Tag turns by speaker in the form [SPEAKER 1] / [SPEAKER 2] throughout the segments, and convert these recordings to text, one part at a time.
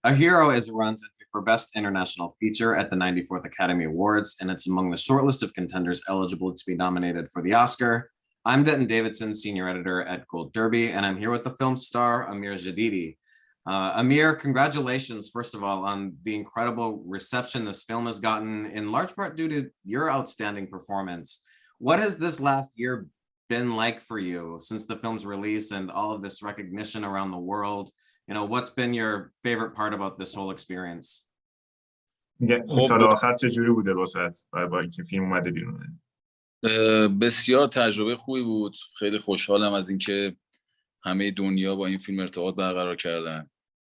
[SPEAKER 1] A Hero is Iran's entry for Best International Feature at the 94th Academy Awards, and it's among the short list of contenders eligible to be nominated for the Oscar. I'm Denton Davidson, senior editor at Gold Derby, and I'm here with the film star Amir Jadidi. Amir, congratulations, first of all, on the incredible reception this film has gotten, in large part due to your outstanding performance. What has this last year been like for you since the film's release and all of this recognition around the world? What's been your favorite part about this whole experience?
[SPEAKER 2] میگه این سال آخر چجوری بوده واسط با اینکه فیلم اومده بیرونه؟
[SPEAKER 3] بسیار تجربه خوبی بود. خیلی خوشحالم از اینکه همه دنیا با این فیلم ارتباط برقرار کردن.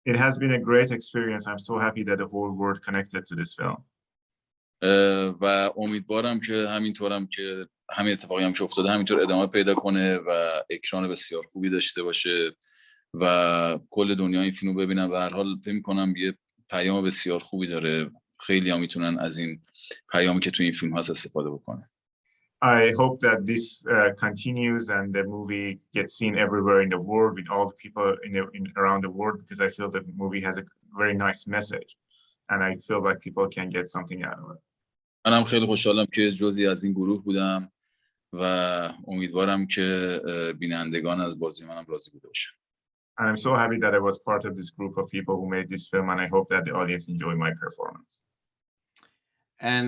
[SPEAKER 2] It has been a great experience. I'm so happy that the whole world connected to this film.
[SPEAKER 3] و امیدوارم که همینطورم که همین اتفاقی هم که افتاده همینطور ادامه پیدا کنه و اکران بسیار خوبی داشته باشه و کل دنیا این فیلمو ببینن و هر حال فکر می‌کنم یه پیام بسیار خوبی داره. خیلی‌ها میتونن از این پیامی که تو این فیلم هست استفاده بکنن.
[SPEAKER 2] I hope that this continues and the movie gets seen everywhere in the world with all the people around the world, because I feel the movie has a very nice message and I feel like people can get something out of it.
[SPEAKER 3] منم خیلی خوشحالم که جزئی از این گروه بودم و امیدوارم که بینندگان از بازی منم راضی بوده باشن.
[SPEAKER 2] And I'm so happy that I was part of this group of people who made this film, and I hope that the audience enjoy my performance.
[SPEAKER 1] And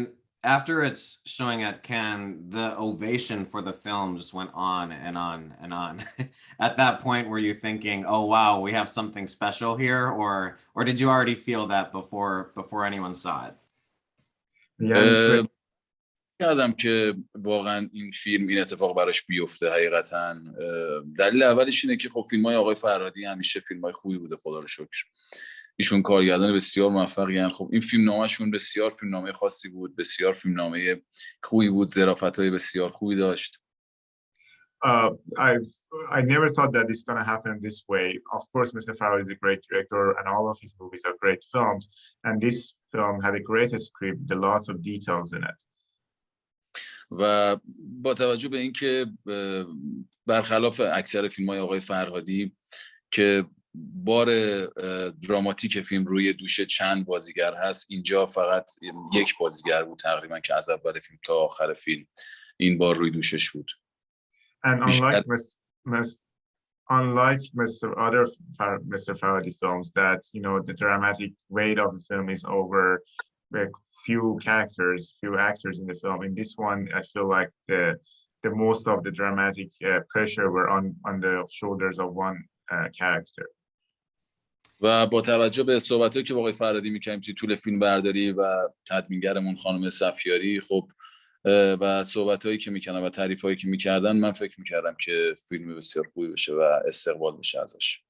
[SPEAKER 1] after its showing at Cannes, the ovation for the film just went on and on and on. At that point, were you thinking, "Oh wow, we have something special here," or did you already feel that before anyone saw it?
[SPEAKER 3] کردم که واقعا این فیلم این اتفاق براش بیفته. حقیقتا دلیل اولش اینه که خب فیلم‌های آقای فرهادی همیشه فیلم‌های خوبی بوده، خدا رو شکر. ایشون کارگردان بسیار موفقی هستند. خب این فیلمنامه‌شون بسیار فیلمنامه خاصی بود، بسیار فیلمنامه خوبی بود، ظرافت‌های بسیار خوبی داشت.
[SPEAKER 2] I never thought that it's going to happen this way. Of course, Mr. Farhadi is a great director and all of his movies are great films, and this film had a great script with lots of details in it.
[SPEAKER 3] و با توجه به اینکه برخلاف اکثر فیلم‌های آقای فرهادی که بار دراماتیک فیلم روی دوش چند بازیگر هست، اینجا فقط یک بازیگر بود تقریبا که از اول فیلم تا آخر فیلم این بار روی دوشش بود.
[SPEAKER 2] And unlike Mr. Farhadi films, that the dramatic weight of the film is over few actors in the film. In this one, I feel like the most of the dramatic pressure were on the shoulders of one character.
[SPEAKER 3] و با توجه به صحبتایی که با آقای فرهادی می‌کردیم توی طول فیلم برداری و تدوینگرمون خانم صفیاری، خب و صحبتایی که می‌کردن و تعریفایی که می‌کردن، من فکر می‌کردم که فیلم بسیار خوبی بشه و استقبال بشه ازش.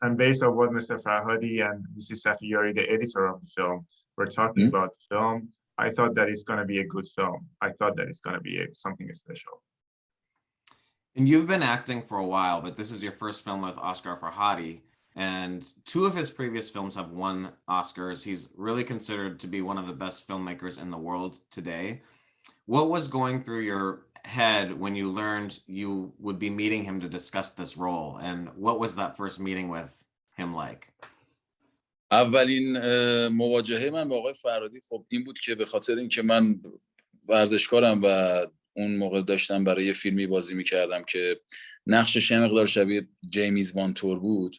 [SPEAKER 2] And based on what Mr. Farhadi and Mrs. Safiyari, the editor of the film, were talking about the film, I thought that it's going to be a good film. I thought that it's going to be something special.
[SPEAKER 1] And you've been acting for a while, but this is your first film with Asghar Farhadi, and two of his previous films have won Oscars. He's really considered to be one of the best filmmakers in the world today. What was going through your head when you learned you would be meeting him to discuss this role, and what was that first meeting with him like?
[SPEAKER 3] اولین مواجهه من با آقای فرهادی خب این بود که به خاطر اینکه من ورزشکارم و اون موقع داشتم برای یه فیلمی بازی می‌کردم که نقشش یه مقدار شبیه جیمز باند تور بود.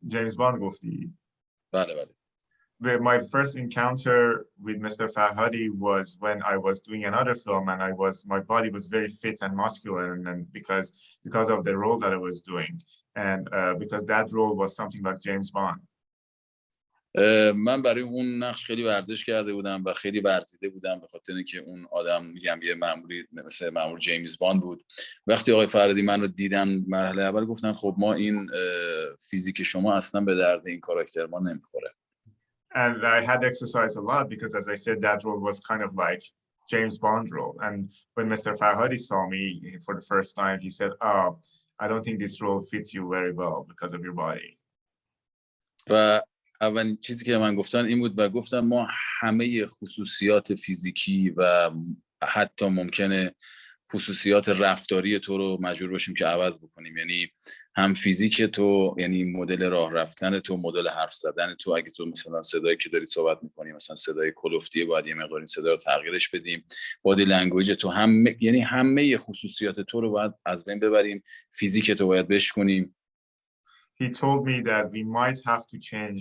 [SPEAKER 2] جیمز باند گفتی؟
[SPEAKER 3] بله بله.
[SPEAKER 2] My first encounter with Mr. Farhadi was when I was doing another film, and my body was very fit and muscular, and because of the role that I was doing, and because that role was something like James Bond.
[SPEAKER 3] من برای اون نقش خیلی ورزش کرده بودم و خیلی ورزیده بودم به خاطر اینکه اون آدم میگم یه مأموری مثل مأمور جیمز باند بود. وقتی آقای فرهادی من رو دیدن مرحله اول گفتن خب ما این فیزیک شما اصلا به درد این کاراکتر ما نمیخوره.
[SPEAKER 2] And I had exercised a lot because, as I said, that role was kind of like James Bond role. And when Mr. Farhadi saw me for the first time, he said, "Oh, I don't think this role fits you very well because of your body."
[SPEAKER 3] و اولین چیزی که من گفتن این بود و گفتم ما همه خصوصیات فیزیکی و حتی ممکنه خصوصیات رفتاری تو رو مجبور باشیم که عوض بکنیم. یعنی هم فیزیک تو، یعنی مدل راه رفتن تو، مدل حرف زدن تو. اگه تو مثلا صدایی که داری صحبت میکنی مثلا صدای کلوفتیه، باید یه مقدار این صدا رو تغییرش بدیم. بادی لنگویج تو هم، یعنی همه خصوصیات تو رو باید از بین ببریم، فیزیک تو باید بشکنیم.
[SPEAKER 2] He told me that we might have to change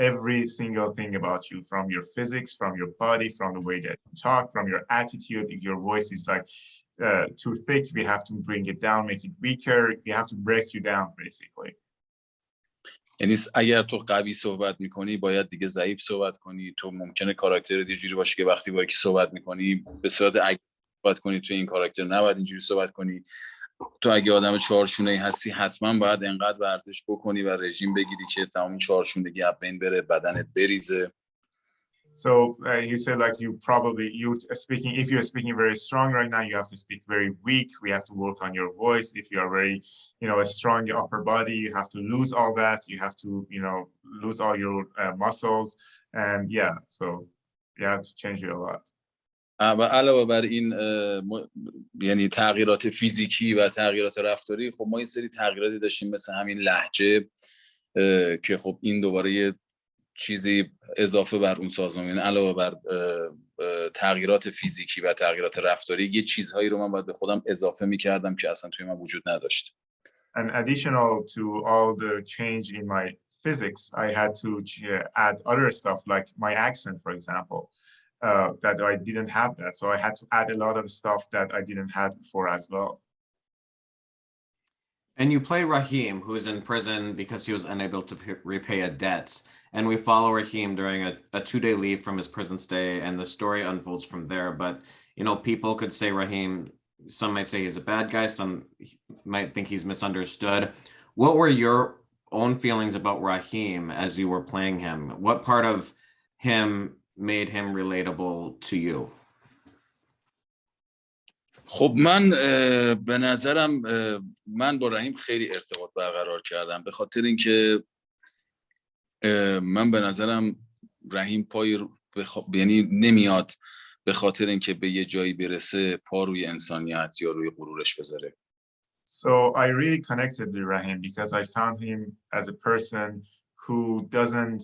[SPEAKER 2] every single thing about you, from your physics, from your body, from the way that you talk, from your attitude. If your voice is like too thick, we have to bring it down, make it weaker. We have to break you down, basically.
[SPEAKER 3] یعنی اگر تو قوی صحبت میکنی باید دیگه ضعیف صحبت کنی. تو ممکنه کاراکتر یه جوری باشه که وقتی با یکی صحبت میکنی به صورت صحبت کنی، توی این کاراکتر نباید اینجوری صحبت کنی. تو اگه آدم چهارشونه‌ای هستی حتما باید انقدر ورزش بکنی و رژیم بگیری که تمام چهارشونگی از بین بره، بدنت بریزه.
[SPEAKER 2] So he said, like, if you're speaking very strong right now, you have to speak very weak. We have to work on your voice. If you are very, a strong upper body, you have to lose all that. You have to, lose all your muscles. And yeah, so you have to change you a lot.
[SPEAKER 3] و علاوه بر این یعنی تغییرات فیزیکی و تغییرات رفتاری، خب ما این سری تغییراتی داشتیم مثل همین لهجه که خب این دوباره یه چیزی اضافه بر اون سازمان، یعنی علاوه بر تغییرات فیزیکی و تغییرات رفتاری یه چیزهایی رو من باید به خودم اضافه می‌کردم که اصلا توی من وجود نداشت.
[SPEAKER 2] And additional to all the change in my physics, I had to add other stuff like my accent, for example. That I didn't have that. So I had to add a lot of stuff that I didn't have before as well.
[SPEAKER 1] And you play Rahim, who is in prison because he was unable to repay a debt. And we follow Rahim during a 2-day leave from his prison stay, and the story unfolds from there. But, people could say Rahim, some might say he's a bad guy, some might think he's misunderstood. What were your own feelings about Rahim as you were playing him? What part of him made him relatable to you?
[SPEAKER 3] خب من به نظرم من با رحیم خیلی ارتباط برقرار کردم، به خاطر اینکه من به نظرم رحیم یعنی نمیاد به خاطر اینکه به یه جایی برسه پا روی انسانیت یا روی غرورش بذاره.
[SPEAKER 2] So I really connected with Rahim because I found him as a person who doesn't,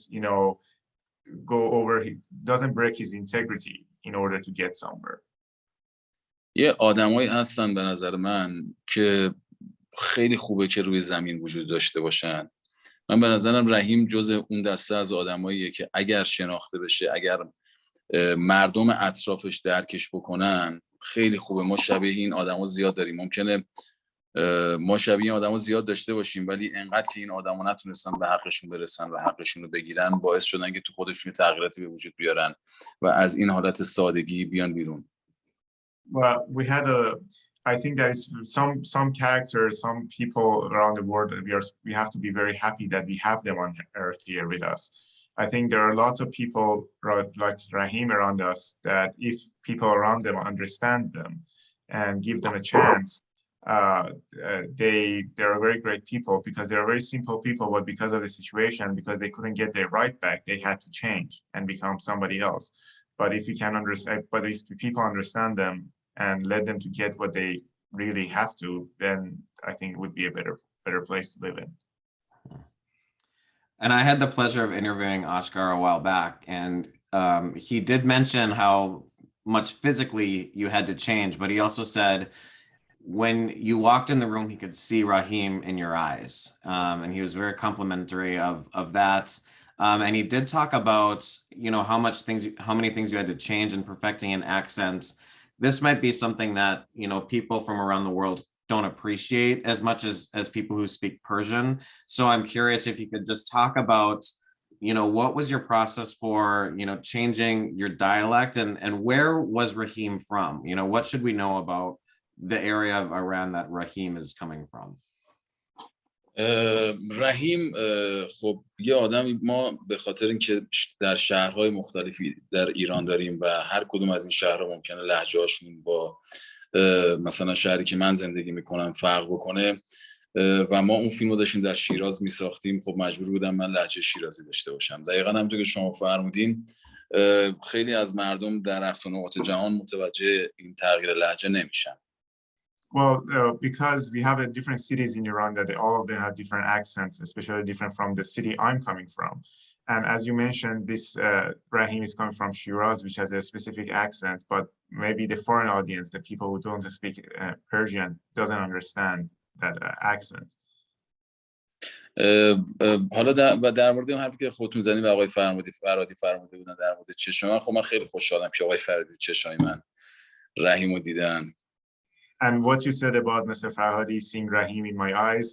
[SPEAKER 2] doesn't break his integrity in order to get somewhere.
[SPEAKER 3] یه آدمایی هستن به نظر من که خیلی خوبه که روی زمین وجود داشته باشن. من به نظرم رحیم جز اون دسته از آدماییه که اگر شناخته بشه، اگر مردم اطرافش درکش بکنن خیلی خوبه. ما شبیه این آدما زیاد داریم. ممکنه ما شبیه این آدما زیاد داشته باشیم، ولی انقدر که این آدما نتونستن به حقشون برسن و حقشون رو بگیرن باعث شدن که تو خودشون تغییراتی به وجود بیارن و از این حالت سادگی بیان بیرون.
[SPEAKER 2] Well, I think that it's some characters, some people around the world, we have to be very happy that we have them on earth here with us. I think there are lots of people like Rahim around us that if people around them understand them and give them a chance, they're very great people because they're very simple people, but because of the situation, because they couldn't get their right back, they had to change and become somebody else. But if the people understand them and let them to get what they really have to, then I think it would be a better place to live in.
[SPEAKER 1] And I had the pleasure of interviewing Asghar a while back, and he did mention how much physically you had to change, but he also said when you walked in the room, he could see Rahim in your eyes, and he was very complimentary of that. And he did talk about, how many things you had to change in perfecting an accent. This might be something that, people from around the world don't appreciate as much as people who speak Persian. So I'm curious if you could just talk about, what was your process for, changing your dialect, and where was Rahim from? What should we know about the area of Iran that Rahim is coming from?
[SPEAKER 3] رحیم خب یه آدمی، ما به خاطر اینکه در شهرهای مختلفی در ایران داریم و هر کدوم از این شهرها ممکنه لهجه‌هاشون با مثلا شهری که من زندگی میکنم فرق بکنه و ما اون فیلمو داشتیم در شیراز میساختیم، خب مجبور بودم من لهجه شیرازی داشته باشم. دقیقاً همونطور که شما فرمودین خیلی از مردم در اقصا نقاط جهان متوجه این تغییر لهجه نمیشن.
[SPEAKER 2] Well, because we have different cities in Iran that all of them have different accents, especially different from the city I'm coming from. And as you mentioned, this Rahim is coming from Shiraz, which has a specific accent, but maybe the foreign audience, the people who don't speak Persian, doesn't understand that accent.
[SPEAKER 3] حالا در مورد اون حرفی که خودتون زدین و آقای فرهادی فرموده بودن در مورد چشم من، خب من خیلی خوشحالم که آقای فرهادی چشمای من رحیمو دیدن.
[SPEAKER 2] And what you said about Mr. Farhadi seeing Rahim in my eyes,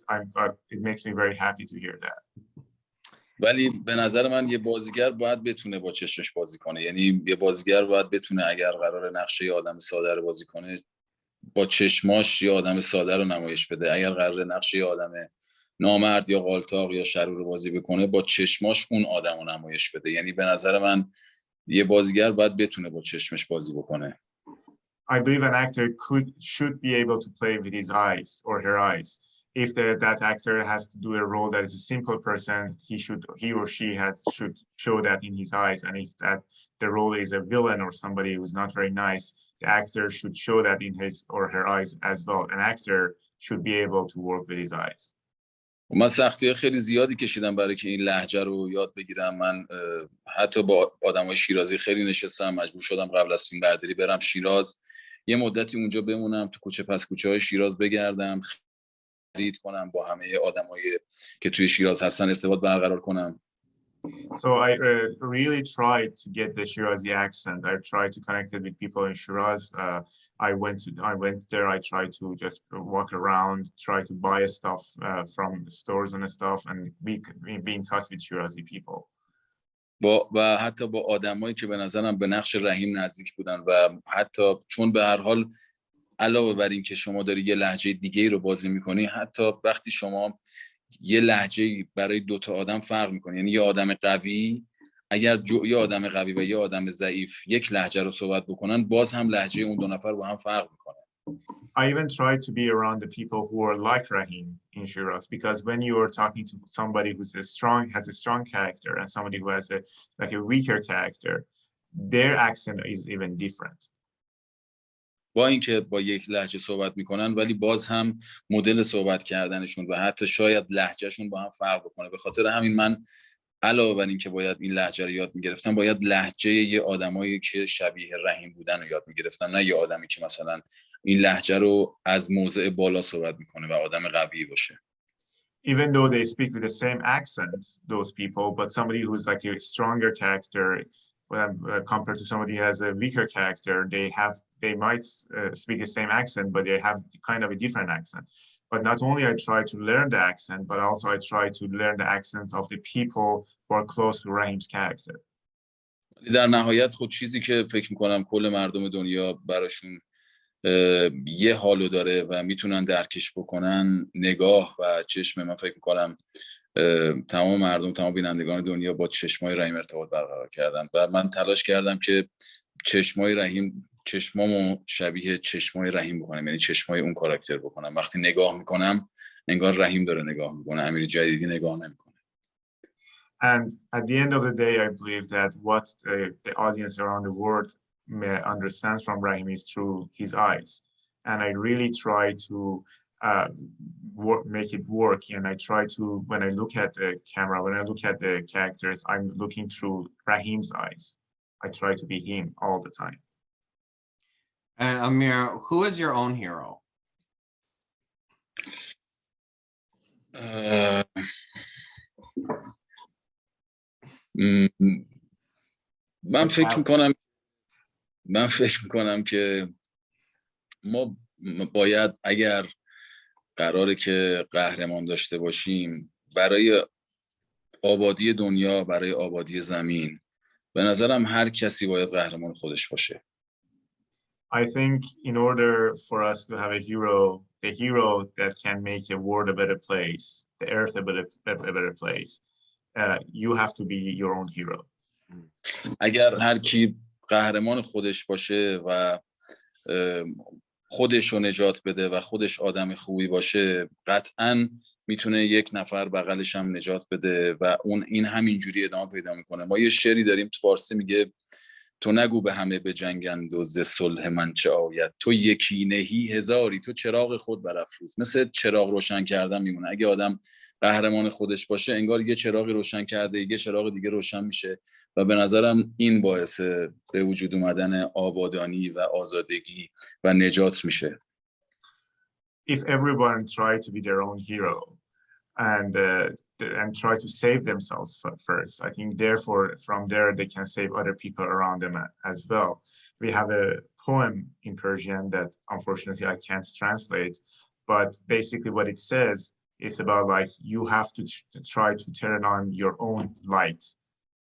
[SPEAKER 2] it makes me very happy to hear that.
[SPEAKER 3] ولی به نظر من یه بازیگر باید بتونه با چشمش بازی کنه. یعنی یه بازیگر باید بتونه اگر قرار نقشه آدم ساده رو بازی کنه با چشماش یه آدم ساده رو نمایش بده. اگر قرار نقشه آدم نامرد یا غالطاق یا شرور رو بازی بکنه با چشماش اون آدم رو نمایش بده. یعنی به نظر من یه بازیگر باید بتونه با چشمش بازی بکنه.
[SPEAKER 2] I believe an actor should be able to play with his eyes or her eyes. If that actor has to do a role that is a simple person, he or she should show that in his eyes. And if the role is a villain or somebody who's not very nice, the actor should show that in his or her eyes as well. An actor should be able to work with his eyes.
[SPEAKER 3] من سختی‌های خیلی زیادی کشیدم برای که این لهجه رو یاد بگیرم. من حتی با آدمای شیرازی خیلی نشستم، مجبور شدم قبل از فیلم برداری برم شیراز، یه مدتی اونجا بمونم، تو کوچه پس کوچه‌های شیراز بگردم، خرید کنم، با همه آدمایی که توی شیراز هستن ارتباط برقرار کنم.
[SPEAKER 2] So I really tried to get the Shirazi accent. I tried to connect it with people in Shiraz. I went there. I tried to just walk around, try to buy stuff from the stores and stuff, and be in touch with Shirazi people.
[SPEAKER 3] و حتی با آدمایی که به نظرم به نقش رحیم نزدیک بودن و حتی چون به هر حال علاوه بر این که شما داری یه لهجه دیگه رو بازی میکنی، حتی وقتی شما یه لهجه برای دوتا آدم فرق میکنه، یعنی یه آدم قوی اگر یه آدم قوی و یه آدم ضعیف یک لهجه رو صحبت بکنن، باز هم لهجه اون دو نفر با هم فرق میکنه.
[SPEAKER 2] I even tried to be around the people who are like Rahim in Shiraz, because when you are talking to somebody who's has a strong character and somebody who has a weaker character, their accent is even different.
[SPEAKER 3] با اینکه با یک لهجه صحبت میکنن ولی باز هم مدل صحبت کردنشون و حتی شاید لهجهشون با هم فرق بکنه. به خاطر همین من علاوه بر اینکه باید این لهجه رو یاد میگرفتم، باید لهجه یه آدمایی که شبیه رحیم بودن رو یاد میگرفتم، نه یه آدمی که مثلا این لهجه رو از موضع بالا صحبت میکنه و آدم قوی باشه.
[SPEAKER 2] Even though they speak with the same accent, those people, but somebody who's like a stronger character compared to somebody who has a weaker character, they might speak the same accent, but they have kind of a different accent. But not only I try to learn the accent, but also I try to learn the accents of the people who are close to Rahim's character.
[SPEAKER 3] در نهایت خود چیزی که فکر میکنم کل مردم دنیا براشون یه حالو داره و میتونن درکش بکنن، نگاه و چشم. من فکر میکنم تمام مردم، تمام بینندگان دنیا با چشمای رحیم ارتباط برقرار کردن و من تلاش کردم که چشمای رحیم، چشمامو شبیه چشمای رحیم بکنم، یعنی چشمای اون کاراکتر بکنم. وقتی نگاه میکنم انگار رحیم داره نگاه میکنه، امیر جدیدی نگاه نمیکنه.
[SPEAKER 2] And at the end of the day, I believe that what the audience around the world understands from Rahim is through his eyes. And I really try to make it work. And I try to, when I look at the camera, when I look at the characters, I'm looking through Rahim's eyes. I try to be him all the time.
[SPEAKER 1] And Amir, who is your own hero?
[SPEAKER 3] من فکر میکنم که ما باید اگر قراره که قهرمان داشته باشیم برای آبادی دنیا، برای آبادی زمین، به نظرم هر کسی باید قهرمان خودش باشه.
[SPEAKER 2] I think in order for us to have a hero, the hero that can make a world a better place, the earth a better place, you have to be your own hero.
[SPEAKER 3] اگر هر کی قهرمان خودش باشه و خودش رو نجات بده و خودش آدم خوبی باشه، قطعاً میتونه یک نفر بغلش هم نجات بده و این همینجوری ادامه پیدا میکنه. ما یه شعری داریم تو فارسی میگه تو نگو به همه بجنگند و ز صلح من چه آید، تو یکی نهی هزاری، تو چراغ خود برافروز. مثل چراغ روشن کردن میمونه. اگه آدم قهرمان خودش باشه انگار یه چراغی روشن کرده، یه چراغ دیگه روشن میشه و به نظرم این باعث به وجود اومدن آبادانی و آزادگی و نجات میشه.
[SPEAKER 2] If everyone try to be their own hero and try to save themselves first, I think therefore from there they can save other people around them as well. We have a poem in Persian that unfortunately I can't translate, but basically what it says, it's about like you have to try to turn on your own light.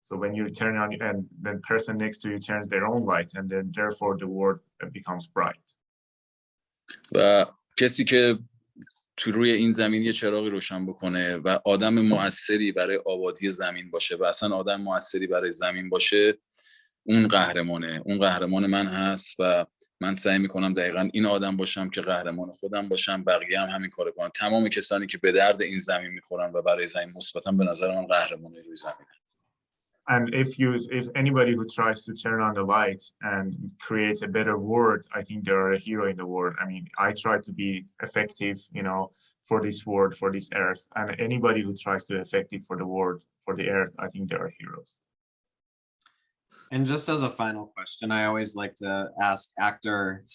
[SPEAKER 2] So when you turn on, and the person next to you turns their own light, and then therefore the world becomes bright.
[SPEAKER 3] و کسی که تو روی این زمین یه چراغی روشن بکنه و آدم مؤثری برای آبادی زمین باشه و اصلا آدم مؤثری برای زمین باشه، اون قهرمانه. اون قهرمان من هست و من سعی میکنم دقیقاً این آدم باشم که قهرمان خودم باشم، بقیه هم همین کارو کنن. تمام کسانی که به درد این زمین میخورن و برای زمین مثبتاً به نظر من قهرمانه روی زمینه.
[SPEAKER 2] And if anybody who tries to turn on the lights and create a better world, I think they are a hero in the world. I mean, I try to be effective, you know, for this world, for this earth. And anybody who tries to be effective for the world, for the earth, I think they are heroes.
[SPEAKER 1] And just as a final question, I always like to ask actors,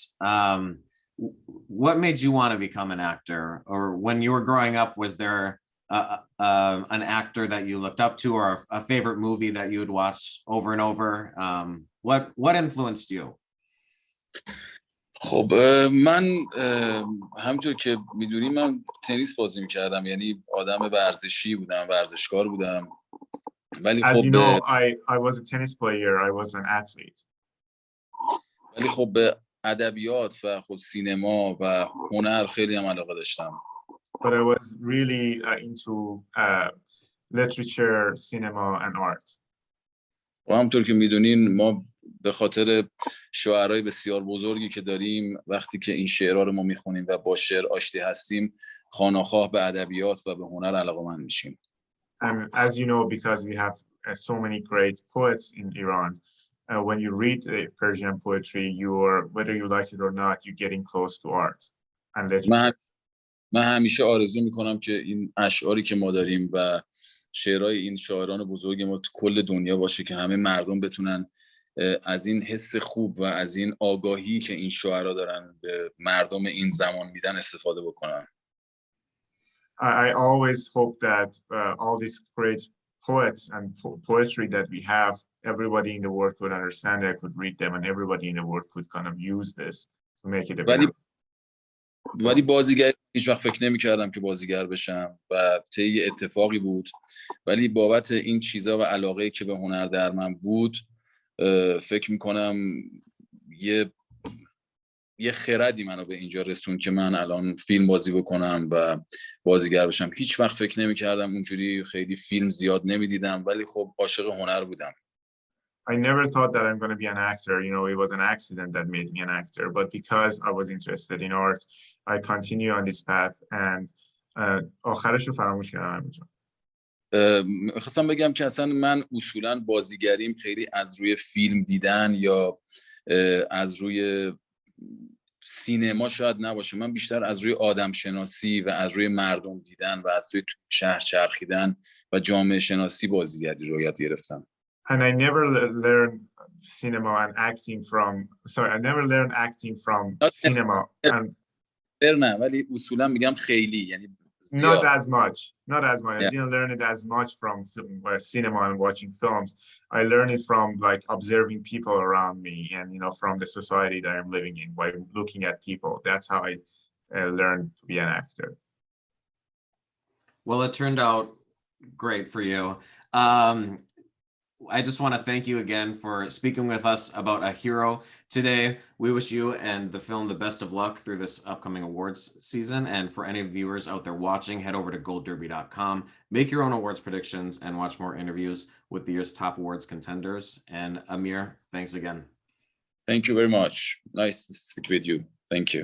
[SPEAKER 1] what made you want to become an actor? Or when you were growing up, was there an actor that you looked up to, or a favorite movie that you would watch over and over? What influenced you?
[SPEAKER 3] خب من همونطور که میدونی من تنیس بازی میکردم، یعنی آدم ورزشی بودم، ورزشکار بودم. ولی
[SPEAKER 2] As
[SPEAKER 3] خب
[SPEAKER 2] you know, I was a tennis player. I was an athlete.
[SPEAKER 3] ولی خب به ادبیات و خب سینما و هنر خیلی هم علاقه داشتم.
[SPEAKER 2] But I was really into literature, cinema, and art.
[SPEAKER 3] و همونطور که میدونین ما به خاطر شاعرای بسیار بزرگی که داریم، وقتی که این شعرها رو ما میخونیم و با شعر آشتی هستیم، خواه‌ناخواه به ادبیات و به هنر علاقه‌مند میشیم.
[SPEAKER 2] And as you know, because we have so many great poets in Iran, when you read the Persian poetry, you're, whether you like it or not, you're getting close to art and literature.
[SPEAKER 3] من همیشه آرزو میکنم که این اشعاری که ما داریم و شعرهای این شاعران بزرگ ما تو کل دنیا باشه که همه مردم بتونن از این حس خوب و از این آگاهی که این شاعرها دارن به مردم این زمان میدن استفاده بکنن.
[SPEAKER 2] I always hope that all these great poets and poetry that we have, everybody in the world could understand it, could read them, and everybody in the world could kind of use this to make it a better.
[SPEAKER 3] ولی بازیگر هیچ وقت فکر نمی‌کردم که بازیگر بشم و طی اتفاقی بود، ولی بابت این چیزا و علاقه‌ای که به هنر در من بود فکر می‌کنم یه خردی منو به اینجا رسون که من الان فیلم بازی بکنم و بازیگر بشم. هیچ وقت فکر نمی‌کردم اونجوری، خیلی فیلم زیاد نمی‌دیدم، ولی خب عاشق هنر بودم.
[SPEAKER 2] I never thought that I'm going to be an actor. You know, it was an accident that made me an actor. But because I was interested in art, I continue on this path. And آخرش رو فراموش کردم اینجا.
[SPEAKER 3] خواستم بگم که اصلا من اصولا بازیگریم خیلی از روی فیلم دیدن یا از روی سینما شاید نباشه. من بیشتر از روی آدم شناسی و از روی مردم دیدن و از روی شهر چرخیدن و جامعه شناسی بازیگری رو یاد گرفتم.
[SPEAKER 2] And I never learned cinema and acting from, sorry, I never learned acting from cinema. And
[SPEAKER 3] نه ولی اصولا میگم خیلی، یعنی
[SPEAKER 2] not as much.
[SPEAKER 3] Yeah.
[SPEAKER 2] I didn't learn it as much from cinema and watching films. I learned it from like observing people around me and, you know, from the society that I'm living in by looking at people. That's how I learned to be an actor.
[SPEAKER 1] Well, it turned out great for you. I just want to thank you again for speaking with us about a hero today. We wish you and the film the best of luck through this upcoming awards season. And for any viewers out there watching, head over to goldderby.com, make your own awards predictions, and watch more interviews with the year's top awards contenders. And Amir, thanks again.
[SPEAKER 3] Thank you very much. Nice to speak with you. Thank you.